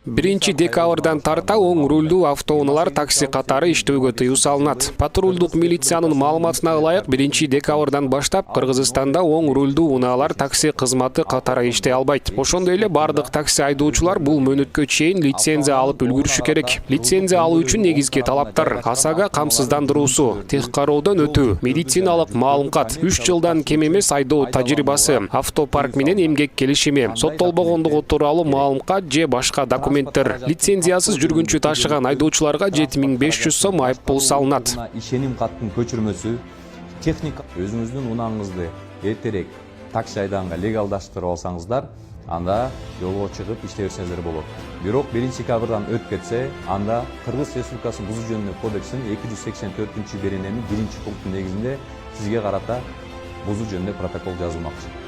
1 декабрдан тарта оң рулдуу автоунаалар такси катары иштөөгө тыюу салынат. Патрулдук милициянын маалыматына ылайык 1 декабрдан баштап Кыргызстанда оң рулдуу унаалар такси кызматы катары иштей албайт. Ошондой эле бардык такси айдоочулар бул мөөнөткө чейин лицензия алып үлгүрүшү керек. Лицензия алуу үчүн негизги талаптар: АСАга камсыздандыруусу, тех кароодон өтүү, медициналык маалымат, 3 жылдан кем эмес айдоо тажрыйбасы, автопарк менен эмгек келишими, соттолбогондугу тууралуу маалымат же башка документтер. Лицензиясыз жүргүнчү ташыган айдоочуларга 7500 сом айыппул салынат. Ишеним каттын көчүрмөсү, техника өзүңүздүн унааңызды эртерээк такси айдаганга легалдаштырып алсаңыздар, анда жолго чыгып иштей берсеңиздер болот. Бирок 1 декабрдан өтүп кетсе, анда Кыргыз Республикасы бузуу жөнүндө кодексинин 284-берененин 1 пункту негизинде сизге карата бузуу жөнүндө протокол жазылмакчы.